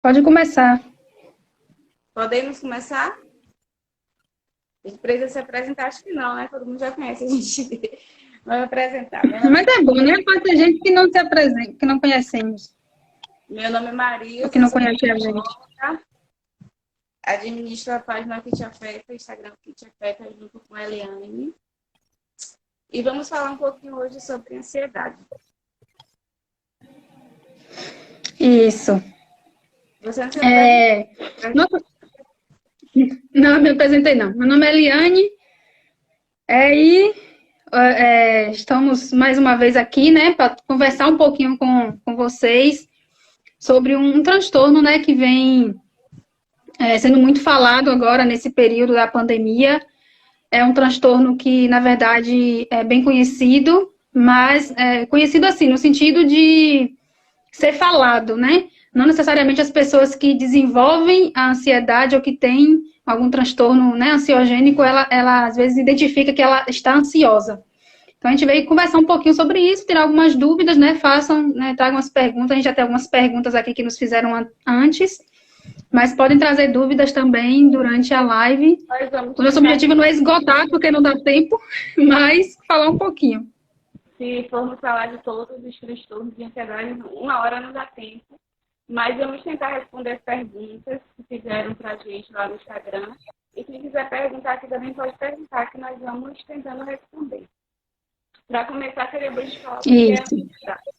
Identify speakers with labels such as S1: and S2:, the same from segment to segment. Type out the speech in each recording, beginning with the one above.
S1: Pode começar.
S2: Podemos começar? A gente precisa se apresentar, acho que não, né? Todo mundo já conhece a gente. Vamos apresentar.
S1: Mas é bom, né? Pode ter gente que não se apresenta, que não conhecemos,
S2: Meu nome é
S1: ou
S2: Maria,
S1: que
S2: eu
S1: não
S2: sou
S1: conhece a gente.
S2: psicóloga, administro a página Kit Afeta, Instagram Kit Afeta, junto com a Eliane. E vamos falar um pouquinho hoje sobre ansiedade.
S1: Isso.
S2: Você não se apresenta?
S1: Nossa, não me apresentei, não. Meu nome é Eliane, estamos mais uma vez aqui, né, para conversar um pouquinho com vocês sobre um transtorno, né, que vem sendo muito falado agora nesse período da pandemia. É um transtorno que, na verdade, é bem conhecido, mas conhecido assim, no sentido de ser falado, né? Não necessariamente as pessoas que desenvolvem a ansiedade ou que têm algum transtorno, né, ansiogênico, ela às vezes identifica que ela está ansiosa. Então a gente veio conversar um pouquinho sobre isso, tirar algumas dúvidas, né? Façam, né, tragam as perguntas. A gente já tem algumas perguntas aqui que nos fizeram antes, mas podem trazer dúvidas também durante a live. O nosso objetivo não é esgotar, porque não dá tempo, mas falar um pouquinho.
S2: Se formos falar de todos os transtornos de ansiedade, uma hora não dá tempo. Mas vamos tentar responder as perguntas que fizeram para a gente lá no Instagram. E quem quiser perguntar aqui também pode perguntar, que nós vamos tentando responder. Para começar, seria bom a gente falar o que é a ansiedade.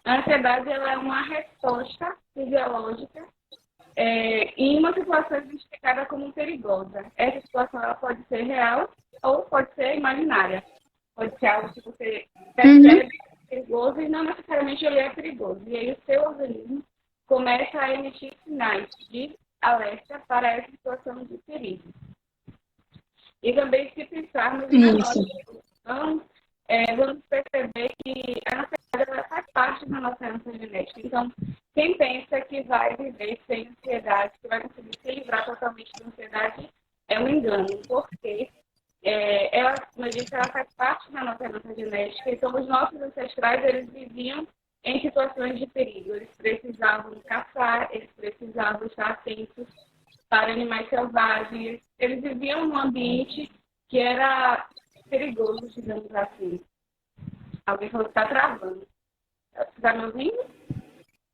S2: A ansiedade ela é uma resposta fisiológica em uma situação identificada como perigosa. Essa situação ela pode ser real ou pode ser imaginária. Pode ser algo que você percebe perigoso e não necessariamente ele é perigoso. E aí o seu organismo começa a emitir sinais de alerta para essa situação de perigo. E também, se pensarmos na nossa evolução, vamos perceber que a ansiedade faz parte da nossa herança genética. Então, quem pensa que vai viver sem ansiedade, que vai conseguir se livrar totalmente da ansiedade, é um engano, porque ela, como eu disse, ela faz parte da nossa herança genética. Então, os nossos ancestrais, eles viviam em situações de perigo. Eles precisavam caçar, eles precisavam estar atentos para animais selvagens. Eles viviam num ambiente que era perigoso, digamos assim. Alguém falou que está travando. Você está me ouvindo?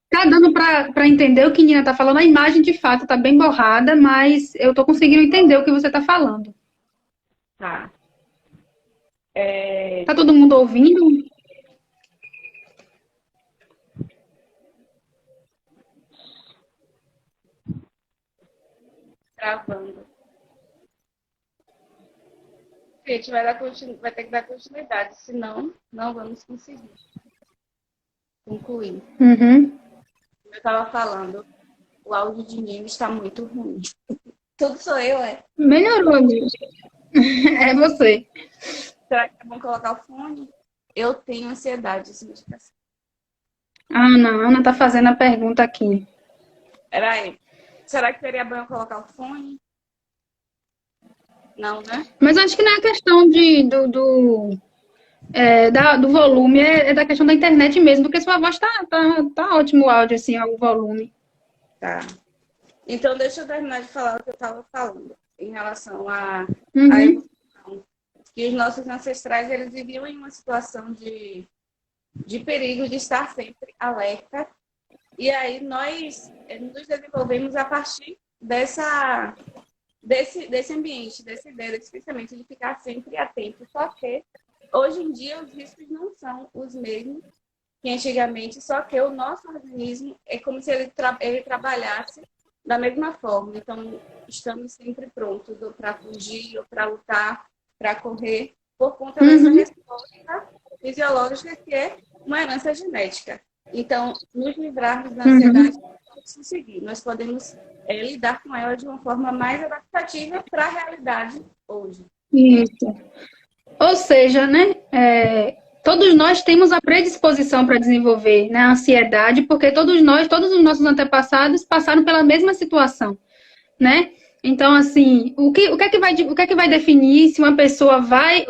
S1: Tá dando para entender o que a Nina está falando. A imagem, de fato, está bem borrada, mas eu estou conseguindo entender o que você está falando.
S2: Tá.
S1: Tá todo mundo ouvindo?
S2: Travando. Gente, vai ter que dar continuidade, senão não vamos conseguir concluir.
S1: Uhum.
S2: Eu estava falando, o áudio de mim está muito ruim. Tudo sou eu,
S1: Melhorou, amigo. É você.
S2: Será que é bom colocar o fone? Eu tenho ansiedade, essa medicação.
S1: Ana está fazendo a pergunta aqui.
S2: Peraí. Será que seria bom eu colocar o fone? Não, né?
S1: Mas acho que não é a questão do volume, é da questão da internet mesmo, porque sua voz tá ótimo o áudio, assim, o volume.
S2: Tá. Então, deixa eu terminar de falar o que eu estava falando em relação à evolução. Que os nossos ancestrais, eles viviam em uma situação de perigo, de estar sempre alerta. E aí nós nos desenvolvemos a partir desse ambiente, dessa ideia, desse pensamento de ficar sempre atento. Só que, hoje em dia, os riscos não são os mesmos que antigamente, só que o nosso organismo é como se ele trabalhasse da mesma forma. Então, estamos sempre prontos ou para fugir, ou para lutar, para correr, por conta dessa resposta fisiológica que é uma herança genética. Então, nos livrarmos da ansiedade, nós conseguir. Nós podemos lidar com ela de uma forma mais adaptativa para a realidade hoje.
S1: Isso. Ou seja, né, todos nós temos a predisposição para desenvolver, né, a ansiedade, porque todos os nossos antepassados passaram pela mesma situação, né? Então, assim, o que é que vai definir se uma pessoa vai,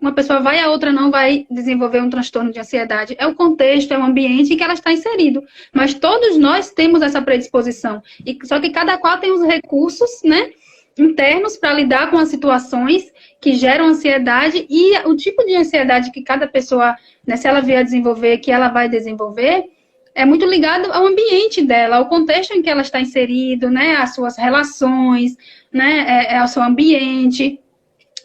S1: uma pessoa vai, a outra não vai desenvolver um transtorno de ansiedade? É o contexto, é o ambiente em que ela está inserido. Mas todos nós temos essa predisposição. Só que cada qual tem os recursos, né, internos para lidar com as situações que geram ansiedade e o tipo de ansiedade que cada pessoa, né, se ela vier a desenvolver, que ela vai desenvolver, é muito ligado ao ambiente dela, ao contexto em que ela está inserido, né, às suas relações, né, ao seu ambiente,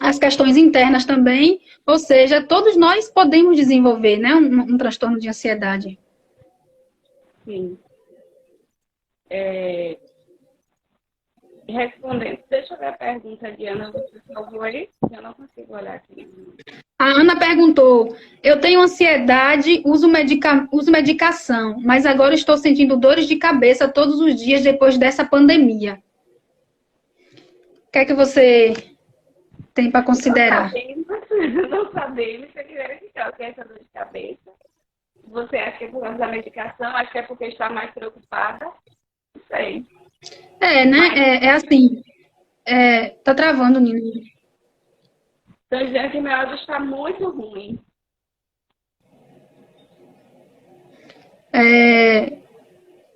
S1: as questões internas também. Ou seja, todos nós podemos desenvolver, né, um transtorno de ansiedade.
S2: Sim. Respondendo, deixa eu ver a pergunta de Ana, você salvou aí? Eu não consigo olhar aqui.
S1: A Ana perguntou: eu tenho ansiedade, uso medicação, mas agora estou sentindo dores de cabeça todos os dias depois dessa pandemia. O que é que você tem para considerar?
S2: Não sabemos se ele verificar o que é essa dor de cabeça. Você acha que é por causa da medicação? Acho que é porque está mais preocupada? Não sei.
S1: Né? É assim. Tá travando, Nina.
S2: Estou dizendo que meu áudio está muito ruim.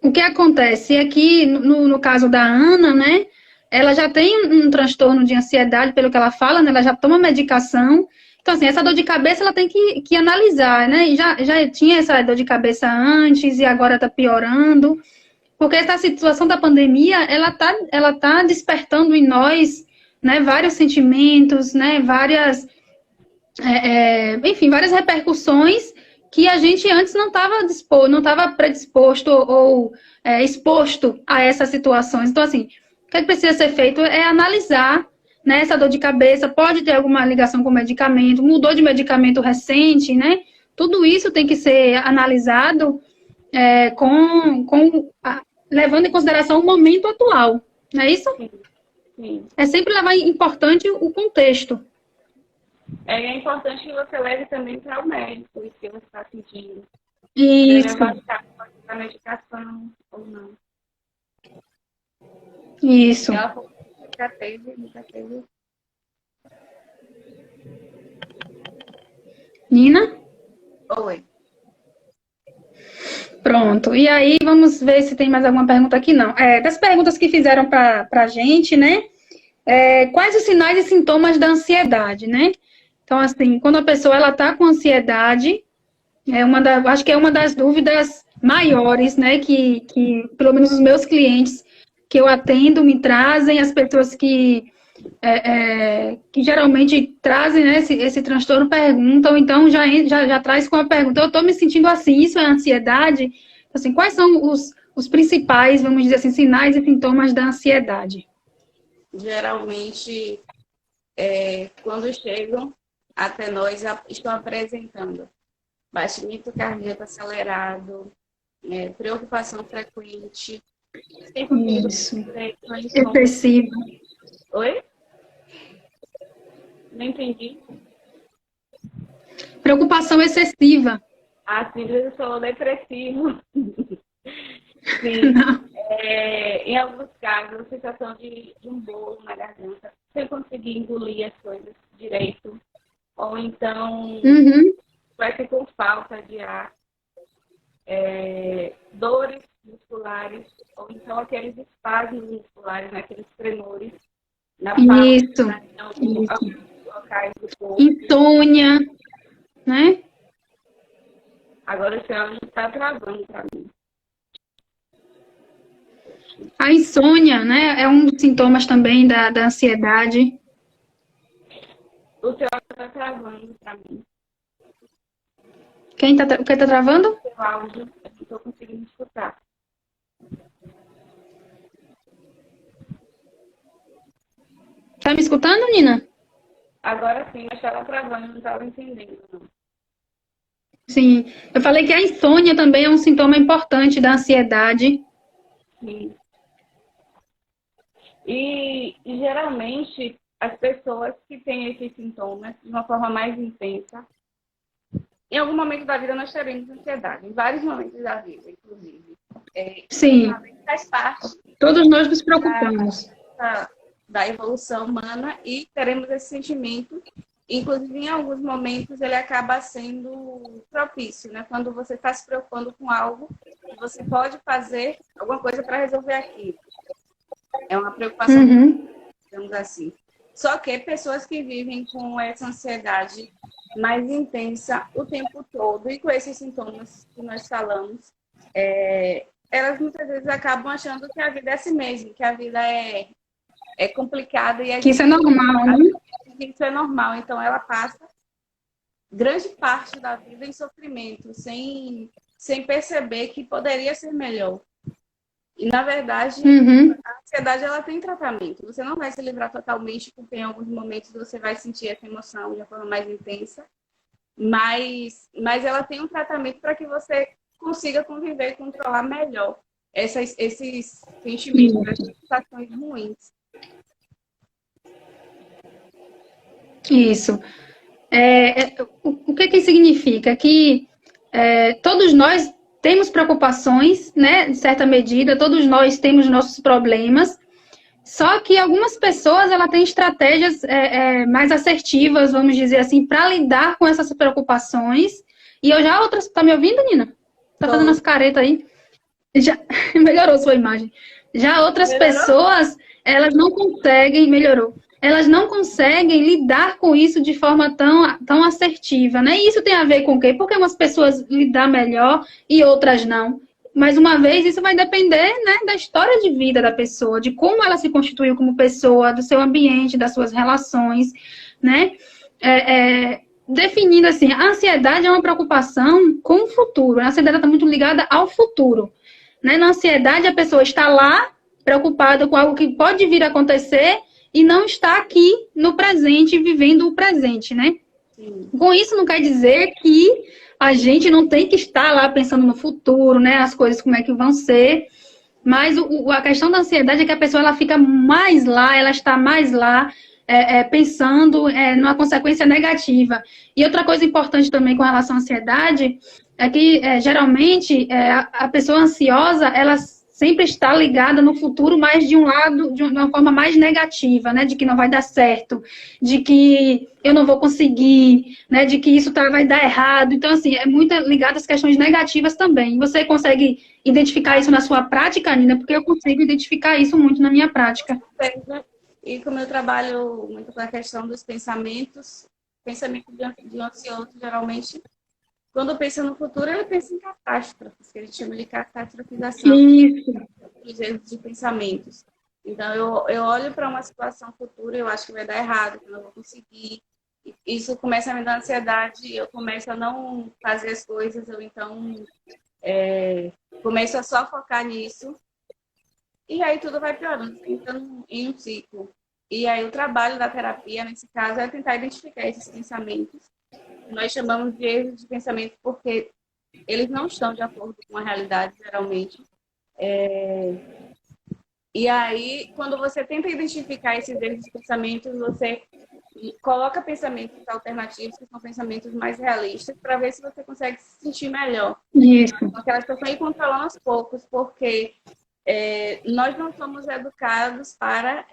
S1: O que acontece aqui, no caso da Ana, né? Ela já tem um transtorno de ansiedade, pelo que ela fala, né? Ela já toma medicação. Então, assim, essa dor de cabeça ela tem que analisar, né? E já tinha essa dor de cabeça antes e agora está piorando. Porque essa situação da pandemia, ela tá despertando em nós, né, vários sentimentos, né, enfim, várias repercussões que a gente antes não estava predisposto ou exposto a essas situações. Então, assim, o que precisa ser feito é analisar, né, essa dor de cabeça, pode ter alguma ligação com o medicamento, mudou de medicamento recente, né? Tudo isso tem que ser analisado levando em consideração o momento atual, não é isso?
S2: Sim, sim.
S1: É sempre levar em importante o contexto.
S2: É importante que você leve também para o médico o que você está sentindo.
S1: Isso.
S2: Levar a medicação ou não.
S1: Isso.
S2: Ela já teve.
S1: Nina?
S2: Oi.
S1: Pronto. E aí, vamos ver se tem mais alguma pergunta aqui. Não. Das perguntas que fizeram para a gente, né? Quais os sinais e sintomas da ansiedade, né? Então, assim, quando a pessoa ela está com ansiedade, acho que é uma das dúvidas maiores, né? Que pelo menos os meus clientes que eu atendo me trazem, as pessoas que geralmente trazem, né, esse transtorno perguntam, então já traz com a pergunta: eu estou me sentindo assim, isso é ansiedade? Assim, quais são os principais, vamos dizer assim, sinais e sintomas da ansiedade?
S2: Geralmente, quando chegam até nós, estão apresentando batimento cardíaco acelerado, preocupação frequente,
S1: isso, excessiva.
S2: Oi? Não entendi.
S1: Preocupação excessiva.
S2: Síndrome do solo depressivo. Sim. Em alguns casos, a sensação de um bolo na garganta, sem conseguir engolir as coisas direito. Ou então, vai ser com falta de ar. Dores musculares, ou então aqueles espasmos musculares, né, aqueles tremores na palma, alguns locais do corpo.
S1: Insônia, né?
S2: Agora esse áudio está travando para mim.
S1: A insônia, né, é um dos sintomas também da ansiedade.
S2: O seu áudio está travando para mim.
S1: O que está travando?
S2: O seu áudio, eu não estou conseguindo escutar.
S1: Tá me escutando, Nina?
S2: Agora sim, mas estava travando, não estava entendendo. Não.
S1: Sim, eu falei que a insônia também é um sintoma importante da ansiedade.
S2: Sim. E geralmente, as pessoas que têm esses sintomas de uma forma mais intensa, em algum momento da vida nós teremos ansiedade, em vários momentos da vida, inclusive.
S1: Sim.
S2: Faz parte.
S1: Todos nós nos preocupamos.
S2: da evolução humana e teremos esse sentimento. Inclusive, em alguns momentos, ele acaba sendo propício, né? Quando você está se preocupando com algo, você pode fazer alguma coisa para resolver aquilo. É uma preocupação, digamos assim. Só que pessoas que vivem com essa ansiedade mais intensa o tempo todo e com esses sintomas que nós falamos, elas muitas vezes acabam achando que a vida é assim mesmo, que a vida é complicada e
S1: Que isso é normal, né?
S2: isso é normal. Então, ela passa grande parte da vida em sofrimento, sem perceber que poderia ser melhor. E, na verdade, a ansiedade ela tem tratamento. Você não vai se livrar totalmente, porque em alguns momentos você vai sentir essa emoção de uma forma mais intensa, mas ela tem um tratamento para que você consiga conviver e controlar melhor esses sentimentos, essas sensações ruins.
S1: Isso. O que significa? Que todos nós temos preocupações, né? De certa medida, todos nós temos nossos problemas, só que algumas pessoas ela têm estratégias mais assertivas, vamos dizer assim, para lidar com essas preocupações. E eu já outras. Tá me ouvindo, Nina? Tá fazendo as caretas aí? Já melhorou sua imagem. Já outras pessoas, elas não conseguem, melhorou. Elas não conseguem lidar com isso de forma tão assertiva, né? E isso tem a ver com o quê? Porque umas pessoas lidam melhor e outras não. Mais uma vez, isso vai depender, né, da história de vida da pessoa, de como ela se constituiu como pessoa, do seu ambiente, das suas relações, né? Definindo assim, a ansiedade é uma preocupação com o futuro. A ansiedade está muito ligada ao futuro. Né? Na ansiedade, a pessoa está lá, preocupada com algo que pode vir a acontecer e não está aqui no presente, vivendo o presente, né? Sim. Com isso, não quer dizer que a gente não tem que estar lá pensando no futuro, né? As coisas, como é que vão ser. Mas a questão da ansiedade é que a pessoa ela fica mais lá, ela está mais lá, pensando numa consequência negativa. E outra coisa importante também com relação à ansiedade é que, geralmente, a pessoa ansiosa, ela sempre está ligada no futuro, mas de um lado, de uma forma mais negativa, né? De que não vai dar certo, de que eu não vou conseguir, né? De que isso vai dar errado. Então, assim, é muito ligado às questões negativas também. Você consegue identificar isso na sua prática, Nina? Porque eu consigo identificar isso muito na minha prática.
S2: E como eu trabalho muito com a questão dos pensamentos, pensamento de um ansioso, geralmente, quando pensa no futuro, ele pensa em catástrofes, que a gente chama de catastrofização.
S1: Isso.
S2: De pensamentos. Então, eu olho para uma situação futura, eu acho que vai dar errado, que eu não vou conseguir. Isso começa a me dar ansiedade, eu começo a não fazer as coisas, eu então começo a só focar nisso. E aí tudo vai piorando, entrando em um ciclo. E aí o trabalho da terapia, nesse caso, é tentar identificar esses pensamentos. Nós chamamos de erros de pensamento porque eles não estão de acordo com a realidade, geralmente. E aí, quando você tenta identificar esses erros de pensamentos, você coloca pensamentos alternativos, que são pensamentos mais realistas, para ver se você consegue se sentir melhor.
S1: Isso.
S2: Aquela situação e controlando aos poucos, porque nós não somos educados para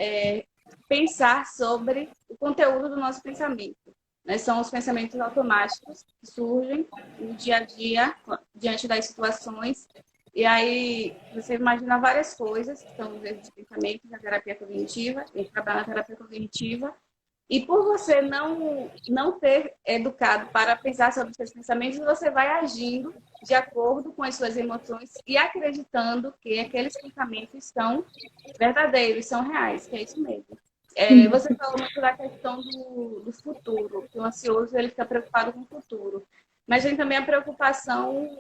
S2: pensar sobre o conteúdo do nosso pensamento. Né? São os pensamentos automáticos que surgem no dia a dia, diante das situações. E aí, você imagina várias coisas, que são os erros de pensamento na terapia cognitiva, a gente trabalha na terapia cognitiva. E por você não ter educado para pensar sobre os seus pensamentos, você vai agindo de acordo com as suas emoções e acreditando que aqueles pensamentos são verdadeiros, são reais, que é isso mesmo. Você falou muito da questão do futuro, que o ansioso ele fica preocupado com o futuro. Mas tem também a preocupação,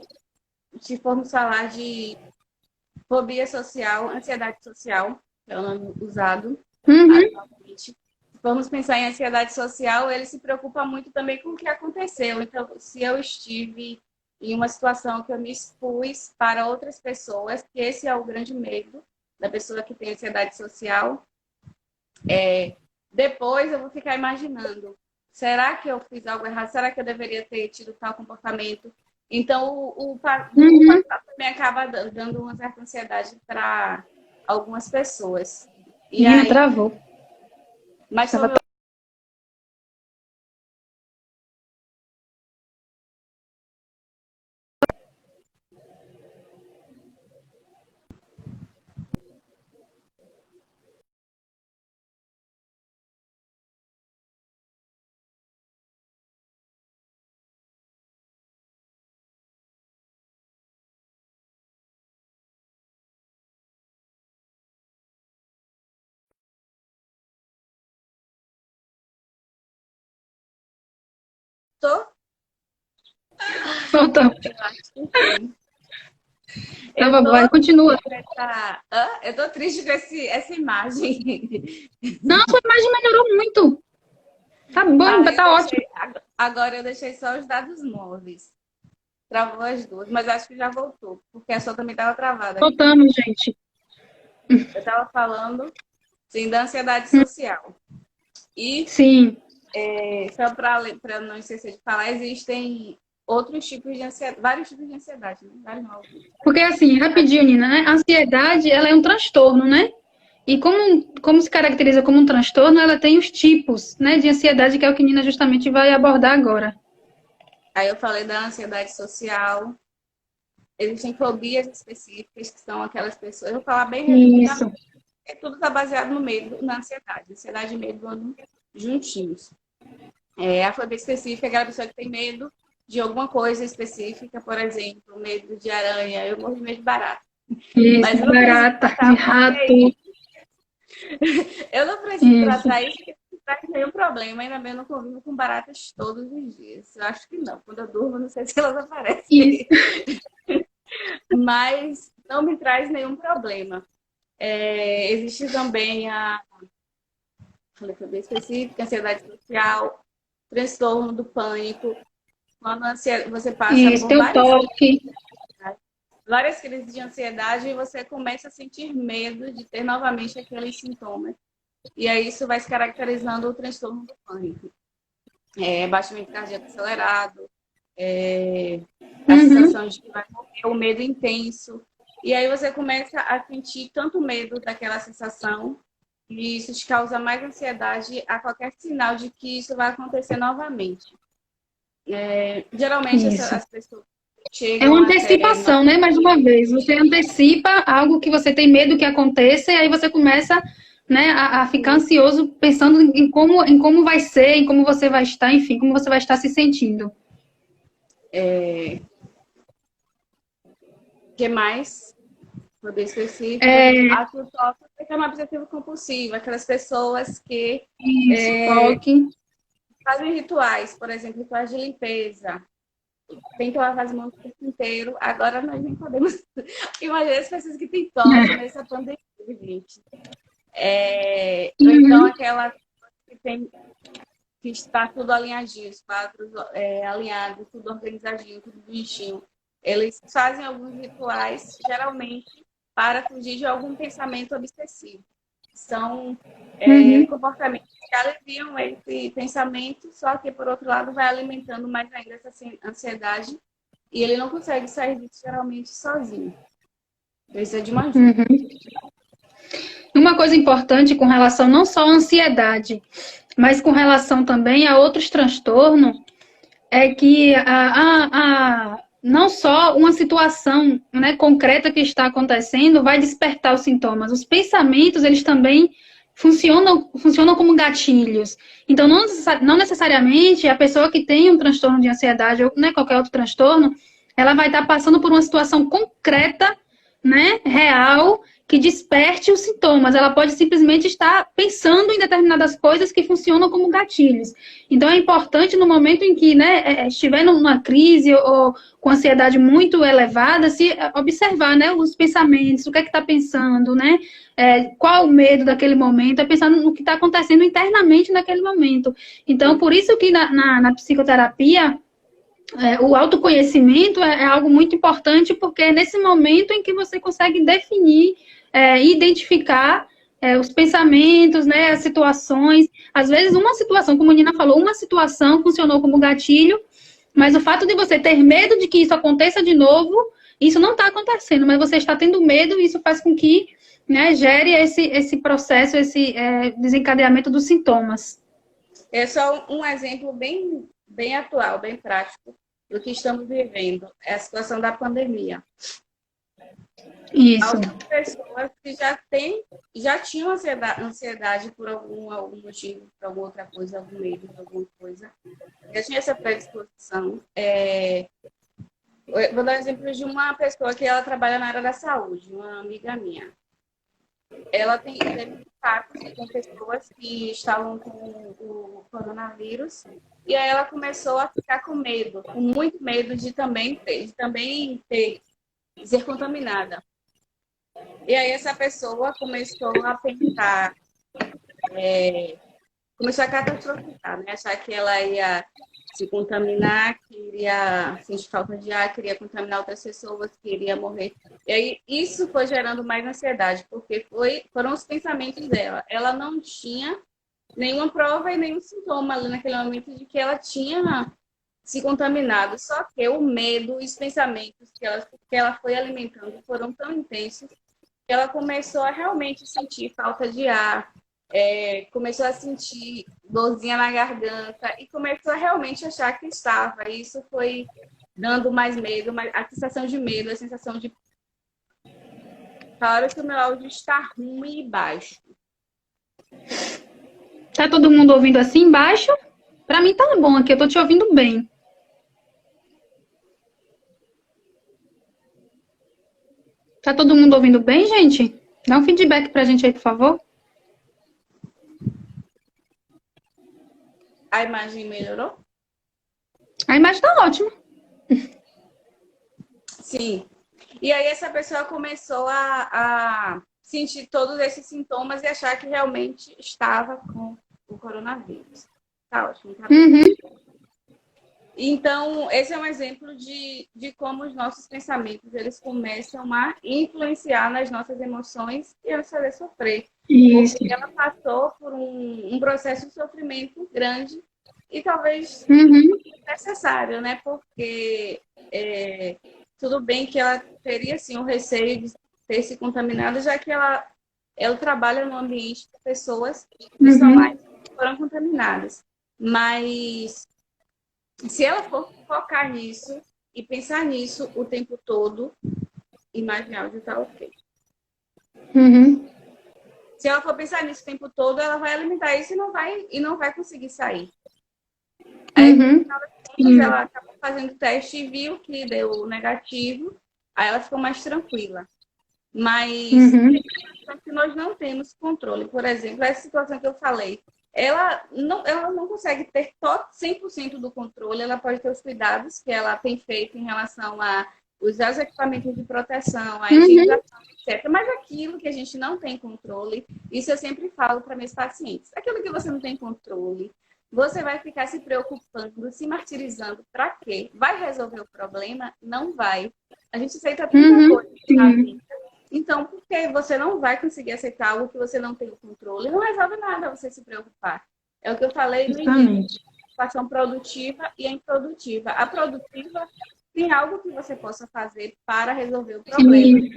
S2: se formos falar de fobia social, ansiedade social, que é o nome usado atualmente. Vamos pensar em ansiedade social, ele se preocupa muito também com o que aconteceu. Então, se eu estive em uma situação que eu me expus para outras pessoas, que esse é o grande medo da pessoa que tem ansiedade social, depois eu vou ficar imaginando, será que eu fiz algo errado? Será que eu deveria ter tido tal comportamento? Então, o passado também acaba dando uma certa ansiedade para algumas pessoas. E aí,
S1: travou.
S2: Mas sobre tô,
S1: Voltamos.
S2: eu acho que sim.
S1: Tá
S2: Eu
S1: bom, vai,
S2: tô
S1: continua.
S2: triste com eu tô triste com essa imagem.
S1: Não, sua imagem melhorou muito. Tá bom,
S2: Ah, eu
S1: tá ótimo.
S2: deixei, agora eu deixei só os dados móveis. Travou as duas, mas acho que já voltou, porque a sua também estava travada aqui.
S1: Voltamos, gente.
S2: Eu estava falando, sim, da ansiedade social. E,
S1: Sim.
S2: só para não esquecer de falar, existem outros tipos de ansiedade, vários tipos de ansiedade, né? Vários novos.
S1: Porque assim, rapidinho, Nina, né? A ansiedade, ela é um transtorno, né? E como se caracteriza como um transtorno, ela tem os tipos, né, de ansiedade, que é o que Nina justamente vai abordar agora.
S2: Aí eu falei da ansiedade social. Existem fobias específicas, que são aquelas pessoas. Eu vou falar bem
S1: Isso.
S2: resumidamente. Tudo está baseado no medo, na ansiedade. Ansiedade e medo andam juntinhos. A fobia específica é aquela pessoa que tem medo de alguma coisa específica, por exemplo, medo de aranha. Eu morro de medo de barata.
S1: Isso,
S2: Mas
S1: de
S2: eu não preciso
S1: barata,
S2: tratar
S1: de
S2: porque
S1: rato.
S2: eu não preciso
S1: Isso,
S2: tratar isso porque não traz nenhum problema. Ainda bem, eu não convivo com baratas todos os dias. Eu acho que não. Quando eu durmo, não sei se elas
S1: isso.
S2: aparecem. Mas não me traz nenhum problema. Existe também falei, foi bem específica, ansiedade social, transtorno do pânico, quando você passa
S1: Isso,
S2: por
S1: tem o toque.
S2: várias crises de ansiedade e você começa a sentir medo de ter novamente aqueles sintomas. E aí isso vai se caracterizando o transtorno do pânico. Batimento cardíaco acelerado, a
S1: Uhum.
S2: sensação de que vai morrer, o medo intenso. E aí você começa a sentir tanto medo daquela sensação, e isso te causa mais ansiedade a qualquer sinal de que isso vai acontecer novamente. Geralmente
S1: Isso.
S2: as pessoas
S1: É
S2: chegam
S1: uma
S2: até
S1: antecipação, né? Mais uma vez, você antecipa algo que você tem medo que aconteça e aí você começa, né, a ficar ansioso pensando em como vai ser, em como você vai estar, enfim, como você vai estar se sentindo.
S2: o que mais? Poder específico.
S1: É,
S2: A TikTok é uma obsessivo compulsiva, aquelas pessoas que
S1: isso, toque.
S2: fazem rituais, por exemplo, rituais de limpeza. Tem que lavar as mãos o tempo inteiro. Agora nós nem podemos. Imagina as pessoas que têm tosse nessa pandemia, gente. Ou então
S1: Uhum.
S2: aquela que está tudo alinhadinho, os quadros alinhados, tudo organizadinho, tudo bonitinho. Eles fazem alguns rituais, geralmente, para fugir de algum pensamento obsessivo. São
S1: Uhum.
S2: comportamentos que aliviam esse pensamento, só que, por outro lado, vai alimentando mais ainda essa ansiedade e ele não consegue sair disso, geralmente, sozinho. Precisa de uma ajuda.
S1: Uhum. Uma coisa importante com relação não só à ansiedade, mas com relação também a outros transtornos, é que não só uma situação, né, concreta que está acontecendo vai despertar os sintomas. Os pensamentos, eles também funcionam como gatilhos. Então, não necessariamente a pessoa que tem um transtorno de ansiedade ou, né, qualquer outro transtorno, ela vai estar passando por uma situação concreta, né, real, que desperte os sintomas. Ela pode simplesmente estar pensando em determinadas coisas que funcionam como gatilhos. Então, é importante no momento em que, né, estiver numa crise ou com ansiedade muito elevada, se observar, né, os pensamentos, o que é que está pensando, né, qual o medo daquele momento, é pensar no que está acontecendo internamente naquele momento. Então, por isso que na psicoterapia, o autoconhecimento é algo muito importante, porque é nesse momento em que você consegue definir, identificar os pensamentos, né, as situações. Às vezes, uma situação, como a Nina falou, uma situação funcionou como gatilho, mas o fato de você ter medo de que isso aconteça de novo, isso não está acontecendo, mas você está tendo medo e isso faz com que né, gere esse processo, esse desencadeamento dos sintomas.
S2: É só um exemplo bem atual, bem prático do que estamos vivendo. É a situação da pandemia.
S1: Isso.
S2: Algumas pessoas que já tinham ansiedade por algum motivo, por alguma outra coisa, algum medo de alguma coisa, já tinha essa predisposição. Vou dar um exemplo de uma pessoa que ela trabalha na área da saúde, uma amiga minha. Ela teve contato com pessoas que estavam com o coronavírus e aí ela começou a ficar com medo, com muito medo de também ser contaminada. E aí essa pessoa começou a pensar, começou a catastrofizar, né? Achar que ela ia se contaminar, que iria sentir falta de ar, que iria contaminar outras pessoas, que iria morrer. E aí isso foi gerando mais ansiedade, porque foram os pensamentos dela. Ela não tinha nenhuma prova e nenhum sintoma ali naquele momento de que ela tinha se contaminado. Só que o medo e os pensamentos que ela foi alimentando foram tão intensos que ela começou a realmente sentir falta de ar, começou a sentir dorzinha na garganta e começou a realmente achar que estava. E isso foi dando mais medo, a sensação de medo, a sensação de... Claro que o meu áudio está ruim e baixo.
S1: Tá todo mundo ouvindo assim embaixo? Para mim tá bom aqui, eu tô te ouvindo bem. Tá todo mundo ouvindo bem, gente? Dá um feedback pra gente aí, por favor.
S2: A imagem melhorou?
S1: A imagem tá ótima.
S2: Sim. E aí essa pessoa começou a sentir todos esses sintomas e achar que realmente estava com o coronavírus. Tá ótimo. Tá bem. Então, esse é um exemplo de como os nossos pensamentos eles começam a influenciar nas nossas emoções e a nos fazer sofrer.
S1: Isso.
S2: Porque ela passou por um processo de sofrimento grande e talvez necessário, né? Porque tudo bem que ela teria, sim, o receio de ter se contaminado, já que ela trabalha no ambiente de pessoas que foram contaminadas. Mas se ela for focar nisso e pensar nisso o tempo todo, imagem áudio tá ok. Se ela for pensar nisso o tempo todo, ela vai alimentar isso e não vai conseguir sair. Aí, ela acabou fazendo o teste e viu que deu negativo, aí ela ficou mais tranquila. Mas que nós não temos controle. Por exemplo, essa situação que eu falei, ela não consegue ter 100% do controle, ela pode ter os cuidados que ela tem feito em relação a usar os equipamentos de proteção, a higienização, etc. Mas aquilo que a gente não tem controle, isso eu sempre falo para meus pacientes, aquilo que você não tem controle, você vai ficar se preocupando, se martirizando, para quê? Vai resolver o problema? Não vai. A gente aceita tanta coisa na vida. Então, porque você não vai conseguir aceitar algo que você não tem o controle, não resolve nada você se preocupar. É o que eu falei no início. Preocupação produtiva e improdutiva. A produtiva tem algo que você possa fazer para resolver o problema.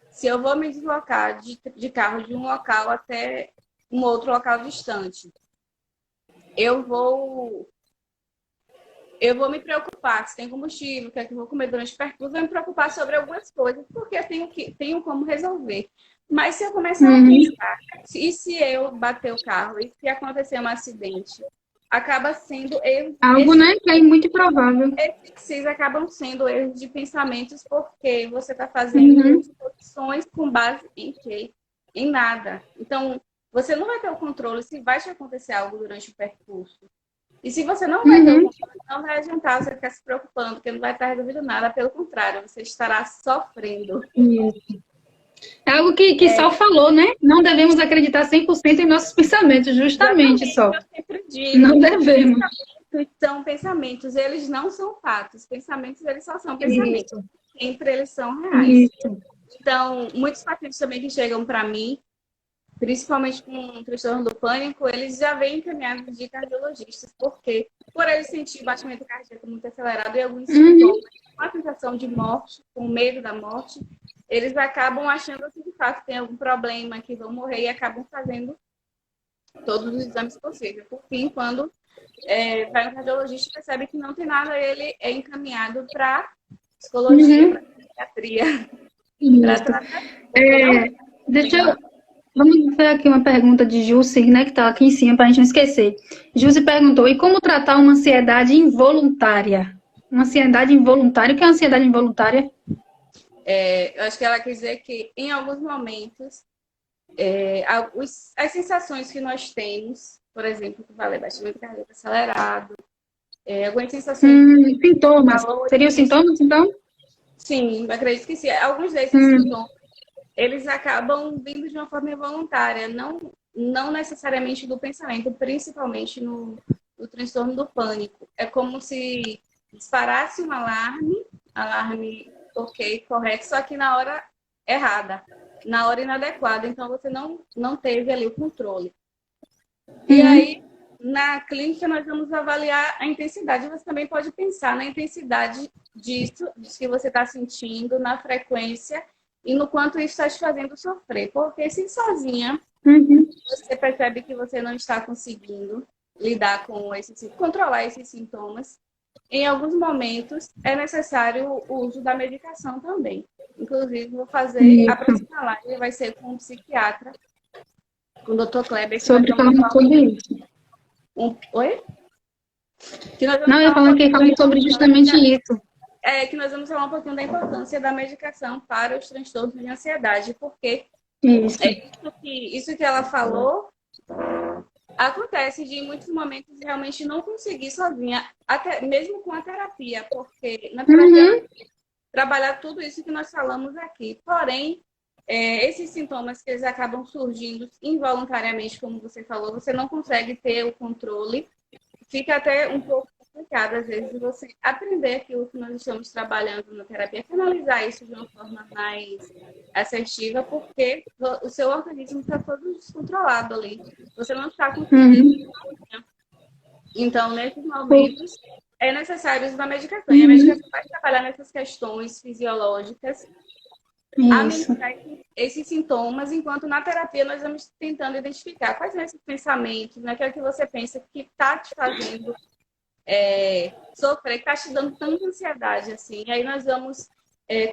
S2: Se eu vou me deslocar de carro de um local até um outro local distante, eu vou me preocupar se tem combustível, o que é que eu vou comer durante o percurso, vou me preocupar sobre algumas coisas, porque eu tenho como resolver. Mas se eu começar a pensar, e se eu bater o carro, e se acontecer um acidente, acaba sendo erros...
S1: Algo, né, que é muito improvável.
S2: Esses acabam sendo erros de pensamentos, porque você está fazendo posições com base em quê? Em nada. Então, você não vai ter o controle se vai te acontecer algo durante o percurso. E se você não vai ter o controle, não vai adiantar você ficar se preocupando, porque não vai estar resolvendo nada. Pelo contrário, você estará sofrendo.
S1: É algo que Sal falou, né? Não devemos acreditar 100% em nossos pensamentos, justamente, só.
S2: Eu sempre digo.
S1: Não devemos.
S2: Então, pensamentos, eles não são fatos. Pensamentos, eles só são pensamentos. Entre eles são reais. Então, muitos pacientes também que chegam para mim, principalmente com um transtorno do pânico, eles já vêm encaminhados de cardiologistas. Por quê? Por eles sentir batimento cardíaco muito acelerado e alguns sintomas com a sensação de morte, com medo da morte, eles acabam achando que de fato tem algum problema, que vão morrer e acabam fazendo todos os exames possíveis. Por fim, quando vai no cardiologista e percebe que não tem nada, ele é encaminhado para psicologia, para psiquiatria, para tratar.
S1: Deixa eu... Vamos ver aqui uma pergunta de Jussi, né, que está aqui em cima, para a gente não esquecer. Jussi perguntou, e como tratar uma ansiedade involuntária? Uma ansiedade involuntária? O que é uma ansiedade involuntária?
S2: Eu acho que ela quer dizer que, em alguns momentos, as sensações que nós temos, por exemplo, que eu falei, batimento cardíaco acelerado, algumas sensações...
S1: Sintomas. Seriam sintomas, então?
S2: Sim, eu acredito que sim. Alguns desses sintomas, eles acabam vindo de uma forma involuntária, não necessariamente do pensamento, principalmente no transtorno do pânico. É como se disparasse um alarme ok, correto, só que na hora errada, na hora inadequada, então você não teve ali o controle. E aí, na clínica, nós vamos avaliar a intensidade. Você também pode pensar na intensidade disso que você está sentindo, na frequência, e no quanto isso está te fazendo sofrer. Porque se sozinha você percebe que você não está conseguindo lidar com controlar esses sintomas, em alguns momentos é necessário o uso da medicação também. Inclusive, vou fazer a próxima live, vai ser com um psiquiatra, com o Dr. Kleber.
S1: Sobre isso.
S2: Oi?
S1: Não, eu falo que falando sobre justamente isso.
S2: Que nós vamos falar um pouquinho da importância da medicação para os transtornos de ansiedade, porque isso que ela falou acontece de em muitos momentos realmente não conseguir sozinha, até mesmo com a terapia, porque na terapia trabalhar tudo isso que nós falamos aqui. Porém, esses sintomas que eles acabam surgindo involuntariamente, como você falou, você não consegue ter o controle, fica até um pouco complicado, às vezes, você aprender aquilo que nós estamos trabalhando na terapia, finalizar isso de uma forma mais assertiva, porque o seu organismo está todo descontrolado ali. Você não está conseguindo. Então, nesses momentos, é necessário usar medicação. E a medicação vai trabalhar nessas questões fisiológicas, amenizar esses sintomas, enquanto na terapia nós vamos tentando identificar quais são esses pensamentos, naquilo que você pensa que está te fazendo sofrer, que está te dando tanta ansiedade assim. E aí nós vamos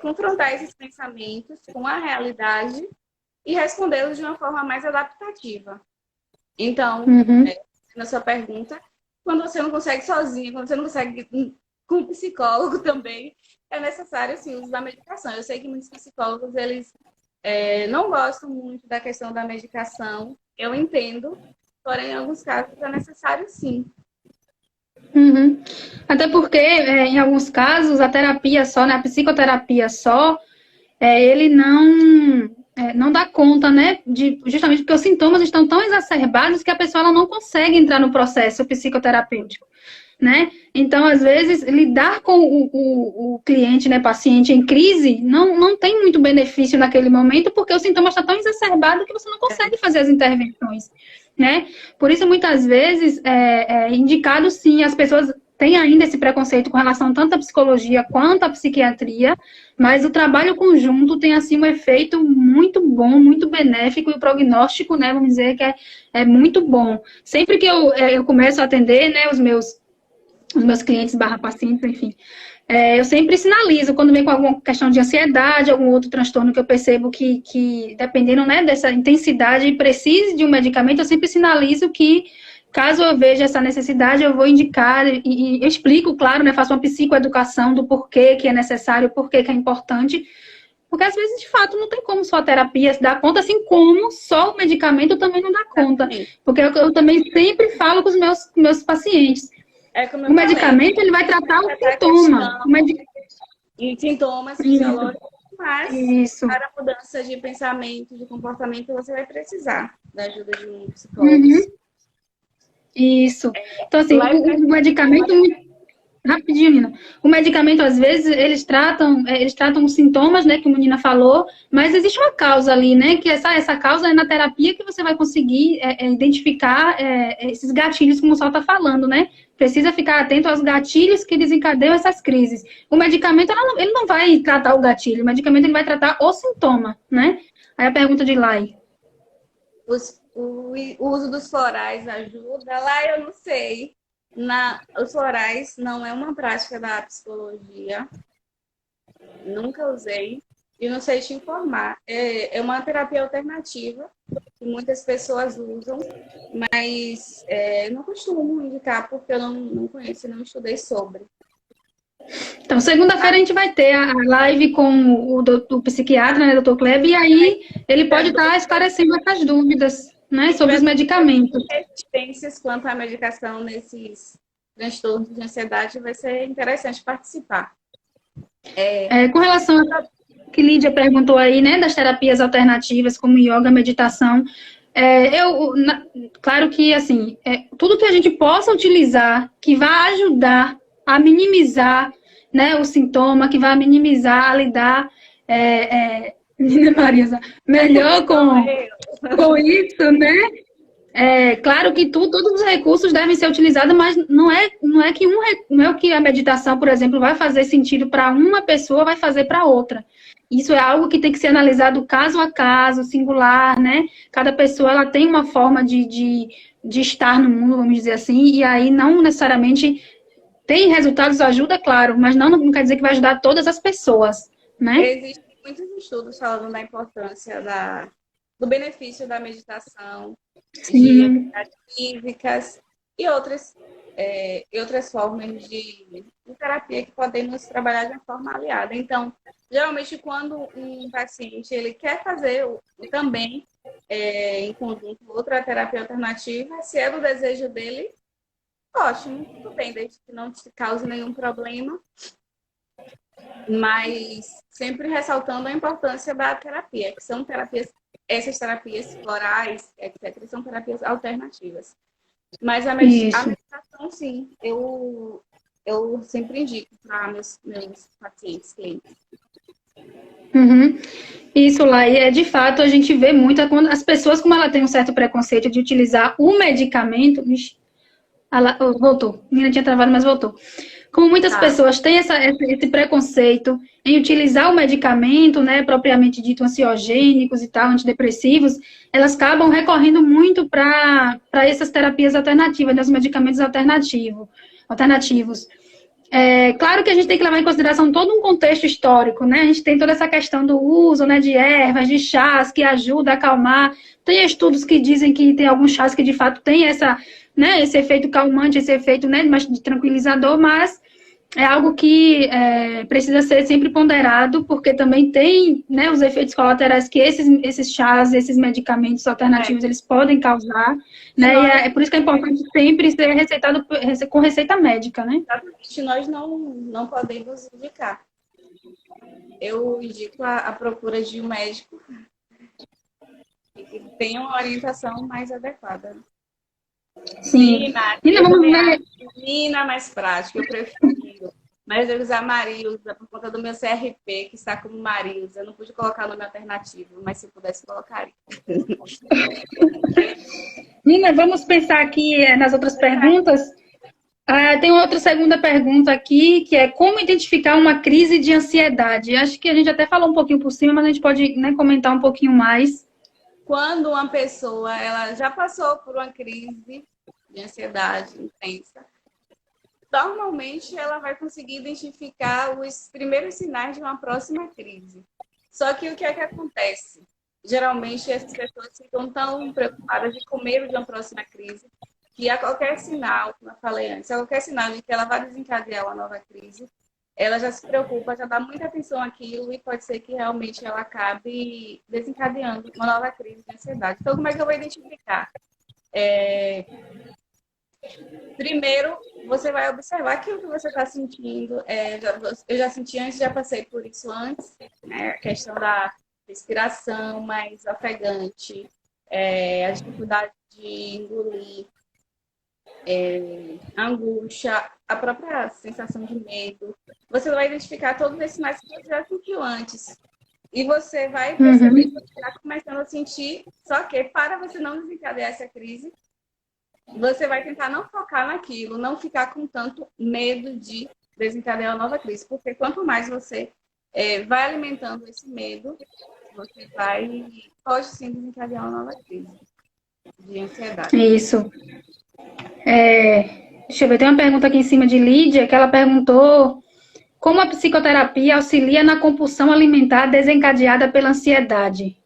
S2: confrontar esses pensamentos com a realidade e respondê-los de uma forma mais adaptativa. Então, na sua pergunta, quando você não consegue sozinha, quando você não consegue com um psicólogo também, é necessário, sim, o uso da medicação. Eu sei que muitos psicólogos, eles não gostam muito da questão da medicação, eu entendo, porém, em alguns casos, é necessário, sim.
S1: Até porque, em alguns casos, a terapia só, né, a psicoterapia só, ele não dá conta, né, justamente porque os sintomas estão tão exacerbados que a pessoa ela não consegue entrar no processo psicoterapêutico, né? Então, às vezes, lidar com o cliente, né, paciente em crise, não tem muito benefício naquele momento, porque o sintoma está tão exacerbado que você não consegue fazer as intervenções, né? Por isso, muitas vezes, é indicado, sim, as pessoas têm ainda esse preconceito com relação tanto à psicologia quanto à psiquiatria, mas o trabalho conjunto tem, assim, um efeito muito bom, muito benéfico, e o prognóstico, né, vamos dizer que é muito bom. Sempre que eu começo a atender, né, os meus clientes / pacientes, enfim, eu sempre sinalizo, quando vem com alguma questão de ansiedade, algum outro transtorno que eu percebo que dependendo, né, dessa intensidade e precise de um medicamento, eu sempre sinalizo que, caso eu veja essa necessidade, eu vou indicar e explico, claro, né, faço uma psicoeducação do porquê que é necessário, porquê que é importante, porque às vezes, de fato, não tem como só a terapia se dar conta, assim como só o medicamento também não dá conta, porque eu também sempre falo com os meus pacientes. O medicamento, ele vai tratar o sintoma.
S2: E sintomas fisiológicos, mas para a mudança de pensamento, de comportamento, você vai precisar da ajuda de um psicólogo.
S1: Isso. Então, assim, o medicamento... Rapidinho, Nina. O medicamento, às vezes, eles tratam os sintomas, né, que a menina falou, mas existe uma causa ali, né, que essa causa é na terapia que você vai conseguir identificar esses gatilhos, como o Sol está falando, né? Precisa ficar atento aos gatilhos que desencadeiam essas crises. O medicamento, ele não vai tratar o gatilho, o medicamento ele vai tratar o sintoma, né? Aí a pergunta de Lai.
S2: O uso dos florais ajuda? Lá eu não sei. Os florais não é uma prática da psicologia. Nunca usei. E não sei te informar. É uma terapia alternativa que muitas pessoas usam, mas não costumo indicar porque eu não conheço e não estudei sobre.
S1: Então, segunda-feira a gente vai ter a live com o psiquiatra, né, doutor Kleber, e aí ele pode estar esclarecendo essas dúvidas, né, sobre os medicamentos.
S2: Resistências quanto à medicação nesses transtornos de ansiedade, vai ser interessante participar.
S1: Com relação a que Lídia perguntou aí, né, das terapias alternativas, como yoga, meditação, claro que, assim, tudo que a gente possa utilizar que vai ajudar a minimizar, né, o sintoma, que vai minimizar, a lidar, Marisa, melhor com isso, né? Claro que todos os recursos devem ser utilizados, mas não é que a meditação, por exemplo, vai fazer sentido para uma pessoa, vai fazer para outra. Isso é algo que tem que ser analisado caso a caso, singular, né? Cada pessoa ela tem uma forma de estar no mundo, vamos dizer assim, e aí não necessariamente tem resultados, ajuda, claro, mas não quer dizer que vai ajudar todas as pessoas, né?
S2: Existem muitos estudos falando da importância do benefício da meditação, de
S1: Sim.
S2: atividades físicas e outras formas de terapia que podemos trabalhar de uma forma aliada. Então, geralmente, quando um paciente ele quer fazer também, em conjunto, outra terapia alternativa, se é do desejo dele, ótimo, tudo bem, desde que não te cause nenhum problema, mas sempre ressaltando a importância da terapia, que são essas terapias florais, etc., são terapias alternativas. Mas a meditação, sim, eu sempre indico para meus pacientes, clientes.
S1: Uhum. Isso lá, e de fato a gente vê muito quando as pessoas, como ela tem um certo preconceito de utilizar o medicamento. Voltou, a menina tinha travado, mas voltou. Como muitas pessoas têm esse preconceito em utilizar o medicamento, né, propriamente dito, ansiogênicos e tal, antidepressivos, elas acabam recorrendo muito para essas terapias alternativas, né, os medicamentos alternativos. Claro que a gente tem que levar em consideração todo um contexto histórico, né? A gente tem toda essa questão do uso, né, de ervas, de chás que ajuda a acalmar. Tem estudos que dizem que tem alguns chás que de fato tem esse efeito calmante, esse efeito, né, de tranquilizador, mas é algo que precisa ser sempre ponderado, porque também tem, né, os efeitos colaterais que esses chás, esses medicamentos alternativos, eles podem causar, né, e é por isso que é importante sempre ser receitado com receita médica, né?
S2: Exatamente, nós não podemos indicar. Eu indico a procura de um médico que tenha uma orientação mais adequada.
S1: Sim.
S2: Nina mais prática, eu prefiro. Mas eu usar Marilza por conta do meu CRP, que está como Marilza. Eu não pude colocar o nome alternativo, mas se pudesse, colocaria.
S1: Nina, vamos pensar aqui nas outras perguntas. Tem outra segunda pergunta aqui, que é como identificar uma crise de ansiedade? Acho que a gente até falou um pouquinho por cima, mas a gente pode, né, comentar um pouquinho mais.
S2: Quando uma pessoa ela já passou por uma crise de ansiedade intensa, normalmente ela vai conseguir identificar os primeiros sinais de uma próxima crise. Só que o que é que acontece? Geralmente essas pessoas ficam tão preocupadas de com medo de uma próxima crise que a qualquer sinal, como eu falei antes, a qualquer sinal de que ela vai desencadear uma nova crise, ela já se preocupa, já dá muita atenção àquilo e pode ser que realmente ela acabe desencadeando uma nova crise de ansiedade. Então, como é que eu vou identificar? Primeiro, você vai observar aquilo que você está sentindo. Eu já senti antes, já passei por isso antes, né? A questão da respiração mais ofegante, a dificuldade de engolir, angústia, a própria sensação de medo. Você vai identificar todos esses sinais que você já sentiu antes. E você vai perceber que você está começando a sentir, só que para você não desencadear essa crise, você vai tentar não focar naquilo, não ficar com tanto medo de desencadear uma nova crise. Porque quanto mais você vai alimentando esse medo, você pode sim desencadear uma nova crise de ansiedade.
S1: Isso. Deixa eu ver, tem uma pergunta aqui em cima de Lídia, que ela perguntou como a psicoterapia auxilia na compulsão alimentar desencadeada pela ansiedade.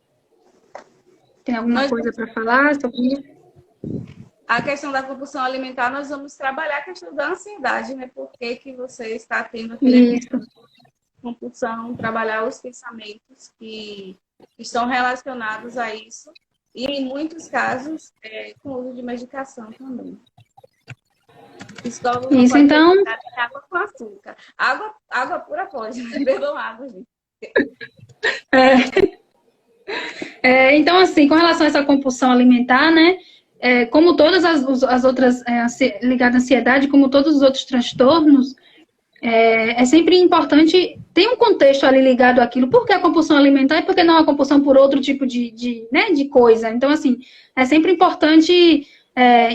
S1: Tem alguma coisa para falar sobre isso?
S2: A questão da compulsão alimentar, nós vamos trabalhar a questão da ansiedade, né? Por que você está tendo aquele compulsão, trabalhar os pensamentos que estão relacionados a isso. E, em muitos casos, com o uso de medicação também. Psicólogo não pode
S1: então...
S2: água com açúcar. Água pura pode, né? Bebam água, gente.
S1: Então, assim, com relação a essa compulsão alimentar, né? Como todas as outras ligadas à ansiedade, como todos os outros transtornos, é sempre importante ter um contexto ali ligado àquilo. Por que a compulsão alimentar e por que não a compulsão por outro tipo de coisa? Então, assim, é sempre importante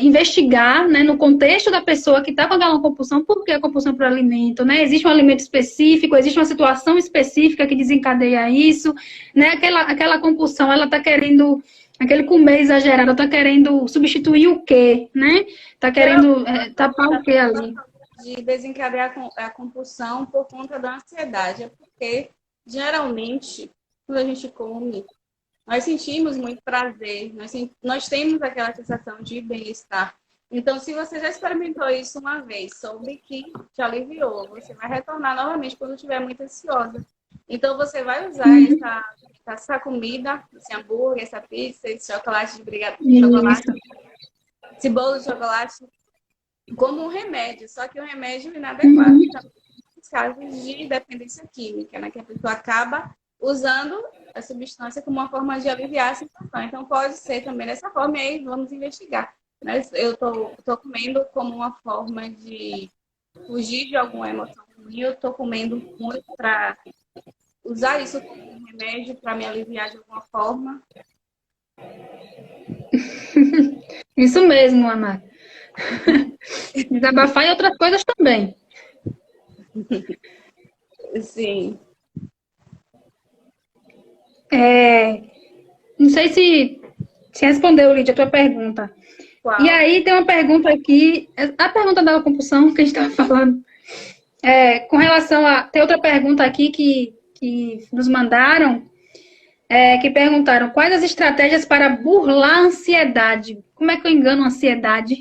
S1: investigar, né, no contexto da pessoa que está com aquela compulsão, por que a compulsão por alimento, né? Existe um alimento específico, existe uma situação específica que desencadeia isso, né? Aquela compulsão, ela está querendo... Aquele comer exagerado, está querendo substituir o quê, né? Está querendo tapar o quê ali?
S2: De desencadear a compulsão por conta da ansiedade. É porque, geralmente, quando a gente come, nós sentimos muito prazer, nós temos aquela sensação de bem-estar. Então, se você já experimentou isso uma vez, soube que te aliviou, você vai retornar novamente quando estiver muito ansiosa. Então, você vai usar essa comida, esse hambúrguer, essa pizza, esse chocolate de brigadeiro, esse bolo de chocolate, como um remédio, só que um remédio inadequado. Nos casos de dependência química, né, que a pessoa acaba usando a substância como uma forma de aliviar a sensação. Então, pode ser também dessa forma, e aí vamos investigar. Mas eu tô comendo como uma forma de fugir de alguma emoção ruim, eu tô comendo muito para usar isso como um remédio para me aliviar de alguma forma.
S1: Isso mesmo, Ana. Desabafar e outras coisas também.
S2: Sim.
S1: Não sei se respondeu, Lídia, a tua pergunta.
S2: Qual?
S1: E aí tem uma pergunta aqui, a pergunta da compulsão que a gente estava falando. Com relação a... Tem outra pergunta aqui que nos mandaram, que perguntaram quais as estratégias para burlar a ansiedade. Como é que eu engano a ansiedade?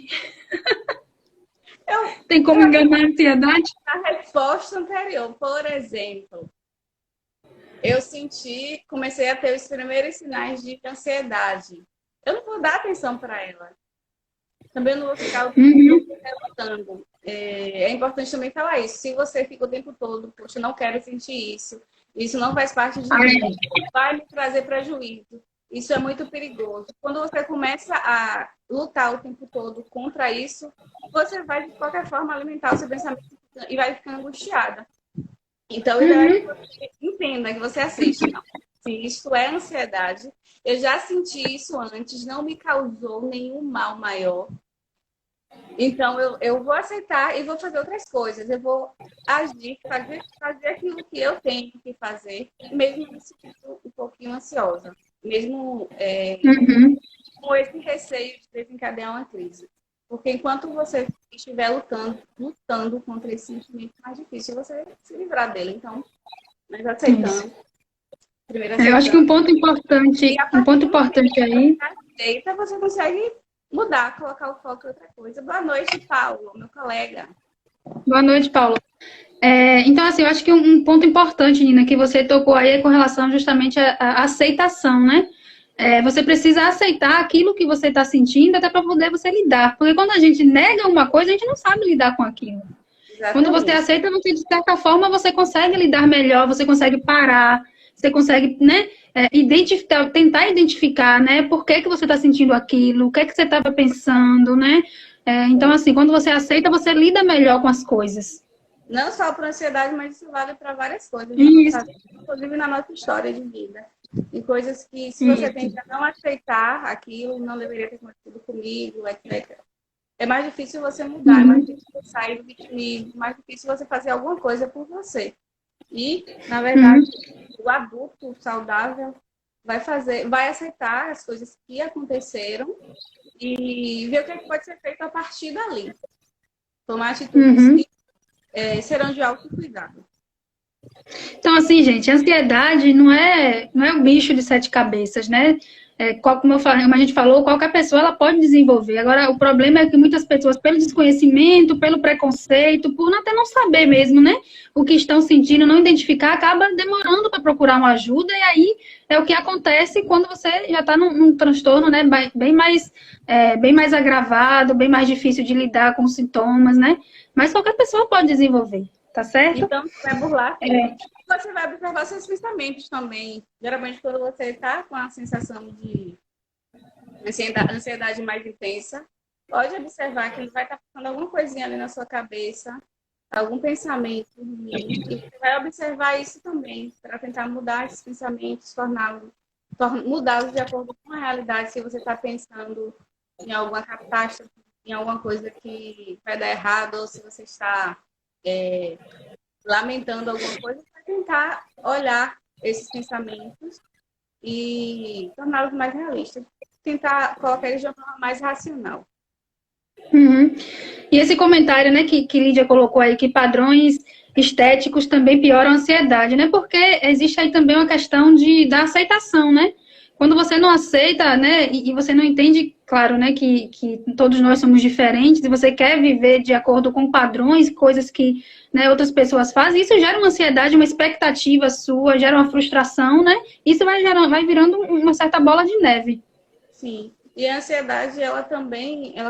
S1: Tem como enganar a ansiedade?
S2: A resposta anterior, por exemplo, eu comecei a ter os primeiros sinais de ansiedade. Eu não vou dar atenção para ela. Também não vou ficar relutando. É importante também falar isso. Se você fica o tempo todo, poxa, não quero sentir isso, isso não faz parte de mim, vai me trazer prejuízo. Isso é muito perigoso. Quando você começa a lutar o tempo todo contra isso, você vai, de qualquer forma, alimentar o seu pensamento e vai ficar angustiada. Então, eu entenda que você aceite. Não. Se isso é ansiedade, eu já senti isso antes, não me causou nenhum mal maior. Então, eu vou aceitar e vou fazer outras coisas. Eu vou agir, fazer aquilo que eu tenho que fazer, mesmo me sentindo um pouquinho ansiosa. Mesmo com esse receio de desencadear uma crise. Porque enquanto você estiver lutando contra esse sentimento, é mais difícil você se livrar dele. Então, nós aceitamos.
S1: Eu acho que um ponto importante aí...
S2: Aceita, você consegue mudar, colocar o foco em outra coisa. Boa noite, Paulo, meu colega.
S1: Boa noite, Paulo. Então, assim, eu acho que um ponto importante, Nina, que você tocou aí é com relação justamente à aceitação, né? Você precisa aceitar aquilo que você está sentindo até para poder você lidar. Porque quando a gente nega uma coisa, a gente não sabe lidar com aquilo. Exatamente. Quando você aceita, você, de certa forma, você consegue lidar melhor, você consegue parar, você consegue, né, tentar identificar, né, por que você está sentindo aquilo, o que você estava pensando, né? Então, assim, quando você aceita, você lida melhor com as coisas.
S2: Não só para ansiedade, mas isso vale para várias coisas,
S1: Isso.
S2: inclusive na nossa história de vida. E coisas que, se você tenta não aceitar aquilo, não deveria ter acontecido comigo, etc. É mais difícil você mudar, é mais difícil você sair do vitimismo, é mais difícil você fazer alguma coisa por você. E, na verdade, o adulto saudável vai aceitar as coisas que aconteceram e ver o que é que pode ser feito a partir dali. Tomar atitudes que serão de autocuidado.
S1: Então, assim, gente, a ansiedade não é o bicho de sete cabeças, né? Como a gente falou, qualquer pessoa ela pode desenvolver. Agora, o problema é que muitas pessoas, pelo desconhecimento, pelo preconceito, por até não saber mesmo, né? O que estão sentindo, não identificar, acaba demorando para procurar uma ajuda, e aí é o que acontece quando você já está num transtorno, né? Bem mais agravado, bem mais difícil de lidar com os sintomas, né? Mas qualquer pessoa pode desenvolver. Tá certo?
S2: Então, você vai burlar. Você vai observar seus pensamentos também. Geralmente, quando você está com a sensação de ansiedade mais intensa, pode observar que ele vai estar passando alguma coisinha ali na sua cabeça, algum pensamento ruim. E você vai observar isso também, para tentar mudar esses pensamentos, mudá-los de acordo com a realidade. Se você está pensando em alguma catástrofe, em alguma coisa que vai dar errado, ou se você está lamentando alguma coisa, para tentar olhar esses pensamentos e torná-los mais realistas. Tentar colocar eles de uma forma mais racional.
S1: E esse comentário, né, que Lídia colocou aí, que padrões estéticos também pioram a ansiedade, né? Porque existe aí também uma questão da aceitação, né? Quando você não aceita, né, e você não entende, claro, né, que todos nós somos diferentes, e você quer viver de acordo com padrões, coisas que, né, outras pessoas fazem, isso gera uma ansiedade, uma expectativa sua, gera uma frustração, né? Isso vai virando uma certa bola de neve.
S2: Sim. E a ansiedade, ela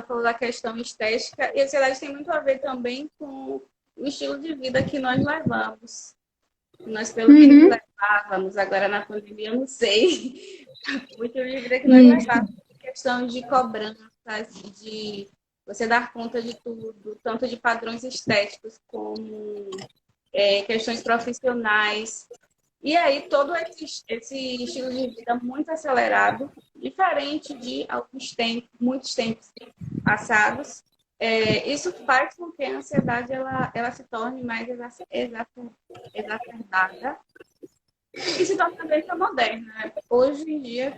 S2: falou da questão estética, e a ansiedade tem muito a ver também com o estilo de vida que nós levamos. Nós, pelo que levávamos, agora na pandemia, eu não sei, o estilo de vida que nós levávamos, questão de cobranças, de você dar conta de tudo, tanto de padrões estéticos como questões profissionais. E aí, todo esse estilo de vida muito acelerado, diferente de muitos tempos passados, isso faz com que a ansiedade ela se torne mais exacerbada e se torne também moderna. Né? Hoje em dia,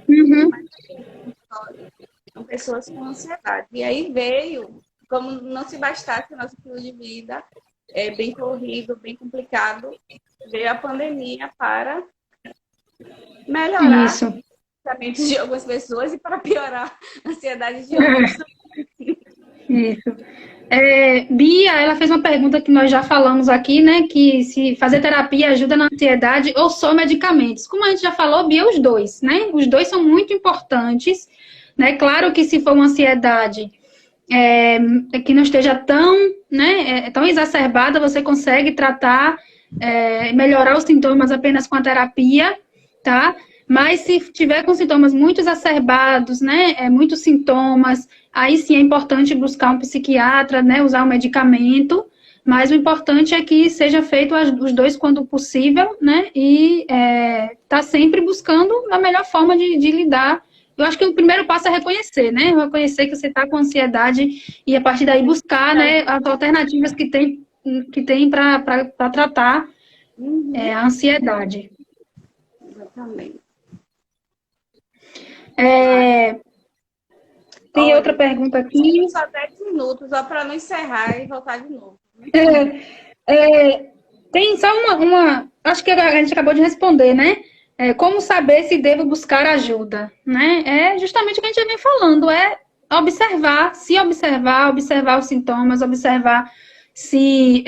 S2: são pessoas com ansiedade. E aí veio, como não se bastasse o nosso estilo de vida, bem corrido, bem complicado, veio a pandemia para melhorar os pensamentos de algumas pessoas e para piorar a ansiedade de outras.
S1: Isso. Bia, ela fez uma pergunta que nós já falamos aqui, né? Que se fazer terapia ajuda na ansiedade ou só medicamentos. Como a gente já falou, Bia, os dois, né? Os dois são muito importantes, né? Claro que se for uma ansiedade que não esteja tão exacerbada, você consegue tratar, melhorar os sintomas apenas com a terapia, tá? Mas se tiver com sintomas muito exacerbados, né, muitos sintomas, aí sim é importante buscar um psiquiatra, né, usar um medicamento, mas o importante é que seja feito os dois quando possível, né, e tá sempre buscando a melhor forma de lidar. Eu acho que o primeiro passo é reconhecer, né, reconhecer que você está com ansiedade e a partir daí buscar, né, as alternativas que tem para tratar a ansiedade.
S2: Exatamente.
S1: Tem outra pergunta aqui.
S2: Só 10 minutos, só para não encerrar e voltar de novo.
S1: Tem só uma... Acho que a gente acabou de responder, né? Como saber se devo buscar ajuda, né? É justamente o que a gente já vem falando, observar os sintomas, observar se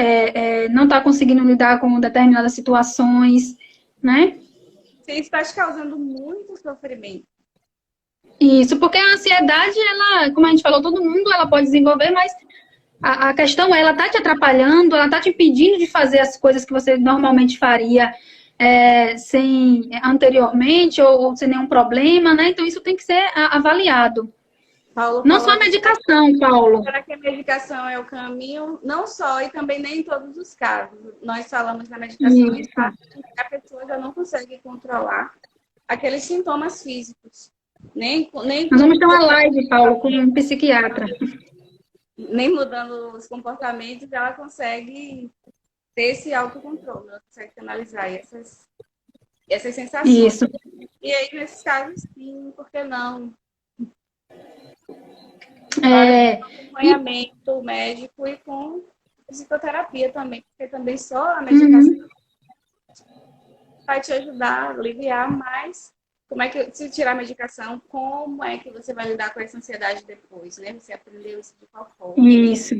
S1: não está conseguindo lidar com determinadas situações, né?
S2: Você está te causando muito sofrimento.
S1: Isso, porque a ansiedade, ela, como a gente falou, todo mundo ela pode desenvolver, mas a questão é, ela tá te atrapalhando, ela tá te impedindo de fazer as coisas que você normalmente faria anteriormente ou sem nenhum problema, né? Então, isso tem que ser avaliado.
S2: Paulo
S1: Não só a
S2: falou
S1: medicação, Paulo.
S2: será que a medicação é o caminho? Não só, e também nem em todos os casos. Nós falamos da medicação em
S1: Isso.
S2: casos em que a pessoa já não consegue controlar aqueles sintomas físicos. Nem
S1: Nós vamos ter uma live, Paulo, com um psiquiatra.
S2: nem mudando os comportamentos, ela consegue ter esse autocontrole, ela consegue canalizar essas sensações.
S1: Isso.
S2: E aí, nesses casos, sim, por que não? Acompanhamento médico e com psicoterapia também, porque também só a medicação vai te ajudar a aliviar, mas como é que, se tirar a medicação, como é que você vai lidar com essa ansiedade depois, né? Você aprendeu isso de qual forma?
S1: Isso.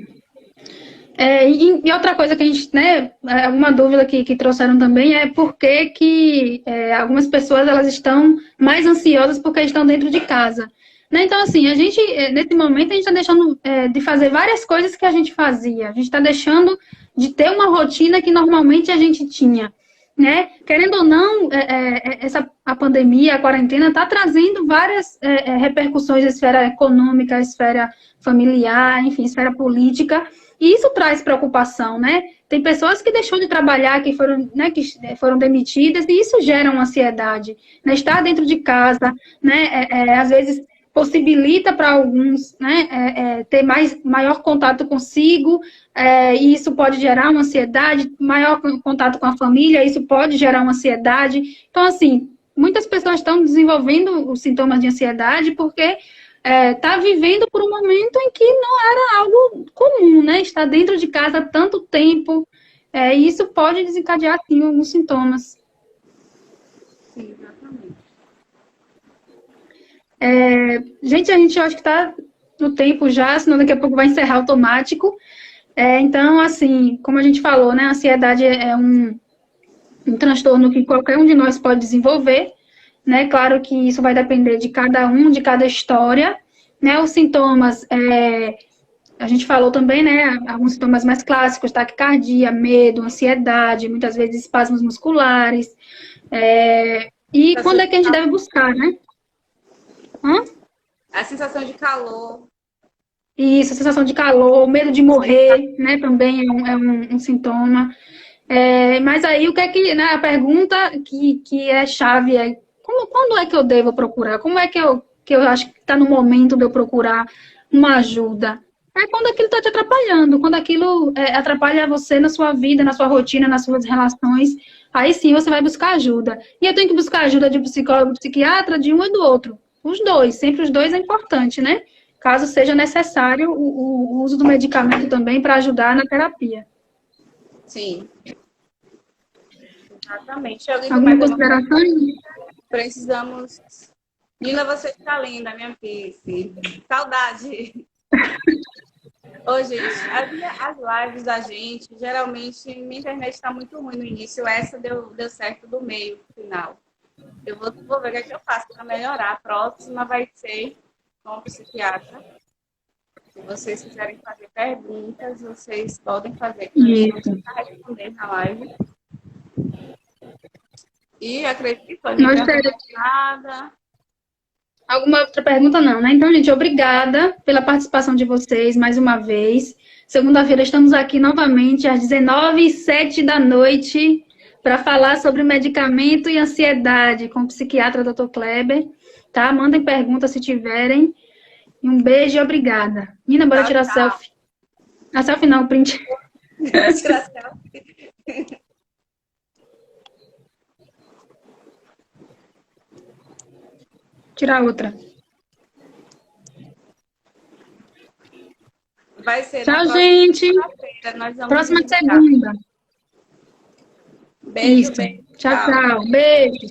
S1: E outra coisa que a gente, né, uma dúvida que trouxeram também é por que algumas pessoas elas estão mais ansiosas porque estão dentro de casa. Né? Então, assim, a gente, nesse momento, a gente está deixando de fazer várias coisas que a gente fazia. A gente está deixando de ter uma rotina que normalmente a gente tinha. Né? Querendo ou não, a pandemia, a quarentena, está trazendo várias repercussões na esfera econômica, esfera familiar, enfim, esfera política, e isso traz preocupação, né? Tem pessoas que deixou de trabalhar, que foram demitidas, e isso gera uma ansiedade. Né? Estar dentro de casa, né? Às vezes possibilita para alguns, né, ter maior contato consigo, e isso pode gerar uma ansiedade, maior contato com a família, isso pode gerar uma ansiedade. Então, assim, muitas pessoas estão desenvolvendo os sintomas de ansiedade porque está vivendo por um momento em que não era algo comum, né? Estar dentro de casa há tanto tempo, e isso pode desencadear, sim, alguns sintomas.
S2: Sim, exatamente.
S1: Gente, a gente acho que está no tempo já, senão daqui a pouco vai encerrar automático. Então, assim, como a gente falou, né, a ansiedade é um transtorno que qualquer um de nós pode desenvolver, né? Claro que isso vai depender de cada um, de cada história, né? Os sintomas, a gente falou também, né, alguns sintomas mais clássicos, taquicardia, medo, ansiedade, muitas vezes espasmos musculares. E quando é que a gente deve buscar, né?
S2: A sensação de calor.
S1: Isso, a sensação de calor, medo de morrer, né, também é um sintoma. Mas aí, o que é que, né, a pergunta que é chave é, quando é que eu devo procurar? Como é que eu acho que está no momento de eu procurar uma ajuda? É quando aquilo está te atrapalhando, quando aquilo atrapalha você na sua vida, na sua rotina, nas suas relações, aí sim você vai buscar ajuda. E eu tenho que buscar ajuda de um psicólogo, psiquiatra, de um e do outro. Os dois, sempre os dois é importante, né? Caso seja necessário o uso do medicamento também para ajudar na terapia.
S2: Sim. Exatamente.
S1: Alguma consideração?
S2: Precisamos. Nina, você está linda, minha Pice. Saudade. Ô, gente, as lives da gente, geralmente, minha internet está muito ruim no início. Essa deu certo do meio, no final. Eu vou ver o que eu faço para melhorar. A próxima vai ser com o psiquiatra. Se vocês quiserem fazer perguntas, vocês podem fazer. Que a gente vai responder na live. E acredito que foi. Não nada.
S1: Alguma outra pergunta não, né? Então, gente, obrigada pela participação de vocês mais uma vez. Segunda-feira estamos aqui novamente às 19h07 da noite para falar sobre medicamento e ansiedade com o psiquiatra Dr. Kleber, tá? Mandem perguntas se tiverem. E um beijo e obrigada. Nina, bora tirar selfie. A selfie não, print.
S2: Tirar selfie.
S1: Tirar outra.
S2: Vai ser.
S1: Tchau, gente. Próxima segunda.
S2: Beijo,
S1: Isso.
S2: beijo.
S1: Tchau, tchau. Beijo.